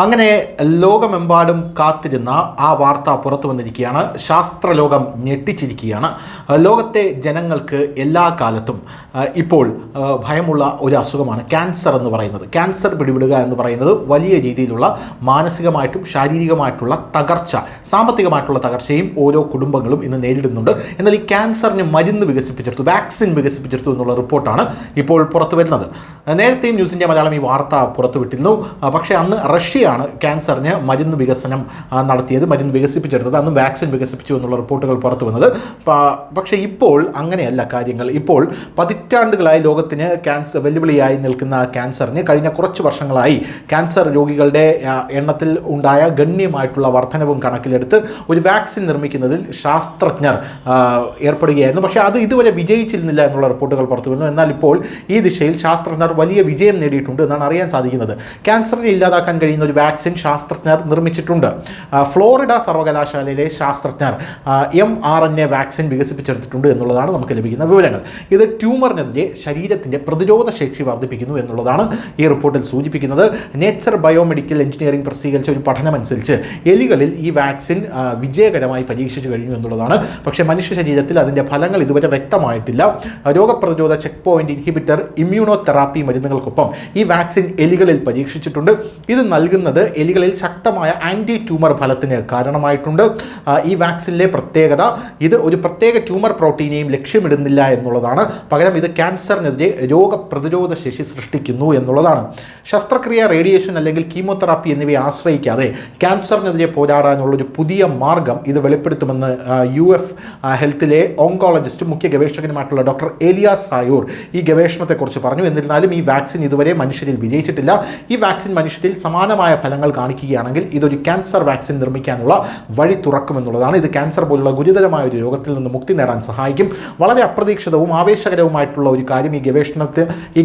അങ്ങനെ ലോകമെമ്പാടും കാത്തിരുന്ന ആ വാർത്ത പുറത്തു വന്നിരിക്കുകയാണ്. ശാസ്ത്രലോകം ഞെട്ടിച്ചിരിക്കുകയാണ്. ലോകത്തെ ജനങ്ങൾക്ക് എല്ലാ കാലത്തും ഇപ്പോൾ ഭയമുള്ള ഒരു അസുഖമാണ് ക്യാൻസർ എന്ന് പറയുന്നത്. ക്യാൻസർ പിടിപെടുക എന്ന് പറയുന്നത് വലിയ രീതിയിലുള്ള മാനസികമായിട്ടും ശാരീരികമായിട്ടുള്ള തകർച്ച, സാമ്പത്തികമായിട്ടുള്ള തകർച്ചയും ഓരോ കുടുംബങ്ങളും ഇന്ന് നേരിടുന്നുണ്ട്. എന്നാൽ ഈ ക്യാൻസറിന് മരുന്ന് വികസിപ്പിച്ചെടുത്തു, വാക്സിൻ വികസിപ്പിച്ചെടുത്തു എന്നുള്ള റിപ്പോർട്ടാണ് ഇപ്പോൾ പുറത്തു വരുന്നത്. നേരത്തെയും ന്യൂസ് ഇന്ത്യ മലയാളം ഈ വാർത്ത പുറത്തുവിട്ടിരുന്നു. പക്ഷേ അന്ന് റഷ്യയാണ് ക്യാൻസറിന് മരുന്ന് വികസനം നടത്തിയത്, മരുന്ന് വികസിപ്പിച്ചെടുത്തത്. അന്ന് വാക്സിൻ വികസിപ്പിച്ചു എന്നുള്ള റിപ്പോർട്ടുകൾ പുറത്തു വന്നത്. പക്ഷേ ഇപ്പോൾ അങ്ങനെയല്ല കാര്യങ്ങൾ. ഇപ്പോൾ പതിറ്റാണ്ടുകളായി ലോകത്തിന് വെല്ലുവിളിയായി നിൽക്കുന്ന ക്യാൻസറിന് കഴിഞ്ഞ കുറച്ച് വർഷങ്ങളായി ക്യാൻസർ രോഗികളുടെ എണ്ണത്തിൽ ഉണ്ടായ ഗണ്യമായിട്ടുള്ള വർധനവും കണക്കിലെടുത്ത് ഒരു വാക്സിൻ നിർമ്മിക്കുന്നതിൽ ശാസ്ത്രജ്ഞർ ഏർപ്പെടുകയായിരുന്നു. പക്ഷേ അത് ഇതുവരെ വിജയിച്ചിരുന്നില്ല എന്നുള്ള റിപ്പോർട്ടുകൾ പുറത്തു വന്നു. എന്നാൽ ഇപ്പോൾ ഈ ദിശയിൽ ശാസ്ത്രജ്ഞർ വലിയ വിജയം നേടിയിട്ടുണ്ട് എന്നാണ് അറിയാൻ സാധിക്കുന്നത്. ക്യാൻസറിനെ ഇല്ലാതാക്കാൻ കഴിയുന്ന ഒരു വാക്സിൻ ശാസ്ത്രജ്ഞർ നിർമ്മിച്ചിട്ടുണ്ട്. ഫ്ലോറിഡ സർവകലാശാലയിലെ ശാസ്ത്രജ്ഞർ mRNA വാക്സിൻ വികസിപ്പിച്ചെടുത്തിട്ടുണ്ട് എന്നുള്ളതാണ് നമുക്ക് ലഭിക്കുന്ന വിവരങ്ങൾ. ഇത് ട്യൂമറിനെതിരെ ശരീരത്തിൻ്റെ പ്രതിരോധ ശേഷി വർദ്ധിപ്പിക്കുന്നു എന്നുള്ളതാണ് ഈ റിപ്പോർട്ടിൽ സൂചിപ്പിക്കുന്നത്. നേച്ചർ ബയോമെഡിക്കൽ എഞ്ചിനീയറിംഗ് പ്രസിദ്ധീകരിച്ച ഒരു പഠനമനുസരിച്ച് എലികളിൽ ഈ വാക്സിൻ വിജയകരമായി പരീക്ഷിച്ചു കഴിഞ്ഞു എന്നുള്ളതാണ്. പക്ഷേ മനുഷ്യ ശരീരത്തിൽ അതിൻ്റെ ഫലങ്ങൾ ഇതുവരെ വ്യക്തമായിട്ടില്ല. രോഗപ്രതിരോധ check point inhibitor immunotherapy മരുന്നുകൾക്കൊപ്പം ഈ വാക്സിൻ എലികളിൽ പരീക്ഷിച്ചിട്ടുണ്ട്. ഇത് നൽകുന്നത് എലികളിൽ ശക്തമായ ആൻറ്റി ട്യൂമർ ഫലത്തിന് കാരണമായിട്ടുണ്ട്. ഈ വാക്സിനിലെ പ്രത്യേകത ഇത് ഒരു പ്രത്യേക ട്യൂമർ പ്രോട്ടീനെയും ലക്ഷ്യമിടുന്നില്ല എന്നുള്ളതാണ്. പകരം ഇത് ക്യാൻസറിനെതിരെ രോഗപ്രതിരോധ ശേഷി സൃഷ്ടിക്കുന്നു എന്നുള്ളതാണ്. ശസ്ത്രക്രിയ, റേഡിയേഷൻ അല്ലെങ്കിൽ കീമോതെറാപ്പി എന്നിവയെ ആശ്രയിക്കാതെ ക്യാൻസറിനെതിരെ പോരാടാനുള്ളൊരു പുതിയ മാർഗം ഇത് വെളിപ്പെടുത്തുമെന്ന് UF ഹെൽത്തിലെ ഓങ്കോളജിസ്റ്റും മുഖ്യ ഗവേഷകനുമായിട്ടുള്ള ഡോക്ടർ ഏലിയാസ് സായൂർ ഈ ഗവേഷണത്തെക്കുറിച്ച് പറഞ്ഞു. എന്നിരുന്നാലും ഈ വാക്സിൻ ഇതുവരെ മനുഷ്യരിൽ വിജയിച്ചിട്ടില്ല. ഈ വാക്സിൻ മനുഷ്യരിൽ സമാനമായ ഫലങ്ങൾ കാണിക്കുകയാണെങ്കിൽ ഇതൊരു ക്യാൻസർ വാക്സിൻ നിർമ്മിക്കാനുള്ള വഴി തുറക്കുമെന്നുള്ളതാണ്. ഇത് ക്യാൻസർ പോലുള്ള ഗുരുതരമായ ഒരു രോഗത്തിൽ നിന്ന് മുക്തി നേടാൻ സഹായിക്കും. വളരെ അപ്രതീക്ഷിതവും ആവേശകരവുമായിട്ടുള്ള ഒരു കാര്യം ഈ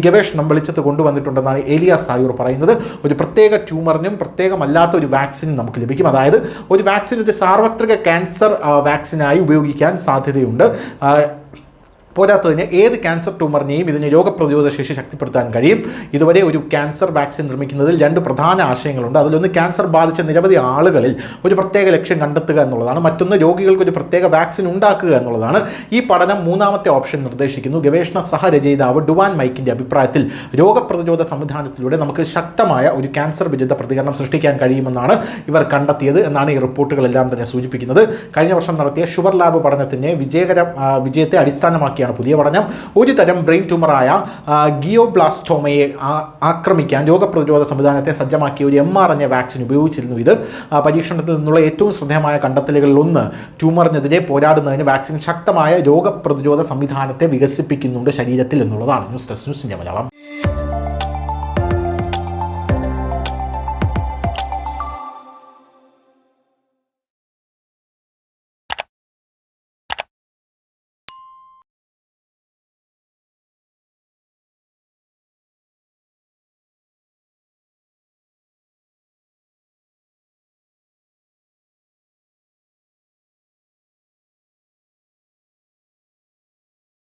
ഗവേഷണം വെളിച്ചത്ത് കൊണ്ടുവന്നിട്ടുണ്ടെന്നാണ് ഏലിയാസ് സായൂർ പറയുന്നത്. ഒരു പ്രത്യേക ട്യൂമറിനും പ്രത്യേകമല്ലാത്ത ഒരു വാക്സിനും നമുക്ക് ലഭിക്കും. അതായത് ഒരു വാക്സിൻ ഒരു സാർവത്രിക ക്യാൻസർ വാക്സിനായി ഉപയോഗിക്കാൻ സാധ്യതയുണ്ട്. പോരാത്തതിന് ഏത് ക്യാൻസർ ട്യൂമറിനെയും ഇതിന് രോഗപ്രതിരോധ ശേഷി ശക്തിപ്പെടുത്താൻ കഴിയും. ഇതുവരെ ഒരു ക്യാൻസർ വാക്സിൻ നിർമ്മിക്കുന്നതിൽ രണ്ട് പ്രധാന ആശയങ്ങളുണ്ട്. അതിലൊന്ന് ക്യാൻസർ ബാധിച്ച നിരവധി ആളുകളിൽ ഒരു പ്രത്യേക ലക്ഷ്യം കണ്ടെത്തുക എന്നുള്ളതാണ്. മറ്റൊന്ന് രോഗികൾക്ക് ഒരു പ്രത്യേക വാക്സിൻ ഉണ്ടാക്കുക എന്നുള്ളതാണ്. ഈ പഠനം മൂന്നാമത്തെ ഓപ്ഷൻ നിർദ്ദേശിക്കുന്നു. ഗവേഷണ സഹരചയിതാവ് ഡുവാൻ മൈക്കിൻ്റെ അഭിപ്രായത്തിൽ രോഗപ്രതിരോധ സംവിധാനത്തിലൂടെ നമുക്ക് ശക്തമായ ഒരു ക്യാൻസർ വിരുദ്ധ പ്രതികരണം സൃഷ്ടിക്കാൻ കഴിയുമെന്നാണ് ഇവർ കണ്ടെത്തിയത് എന്നാണ് ഈ റിപ്പോർട്ടുകളെല്ലാം തന്നെ സൂചിപ്പിക്കുന്നത്. കഴിഞ്ഞ വർഷം നടത്തിയ ഷുഗർ ലാബ് പഠനത്തിന് വിജയത്തെ അടിസ്ഥാനമാക്കിയാണ് പുതിയ പഠനം. ഒരു തരം ബ്രെയിൻ ട്യൂമറായ ഗിയോബ്ലാസ്റ്റോമയെ ആക്രമിക്കാൻ രോഗപ്രതിരോധ സംവിധാനത്തെ സജ്ജമാക്കിയ ഒരു mRNA വാക്സിൻ ഉപയോഗിച്ചിരുന്നു. ഇത് പരീക്ഷണത്തിൽ നിന്നുള്ള ഏറ്റവും ശ്രദ്ധേയമായ കണ്ടെത്തലുകളിൽ ഒന്ന് ട്യൂമറിനെതിരെ പോരാടുന്നതിന് വാക്സിൻ ശക്തമായ രോഗപ്രതിരോധ സംവിധാനത്തെ വികസിപ്പിക്കുന്നുണ്ട് ശരീരത്തിൽ എന്നുള്ളതാണ്. News desk news India Malayalam.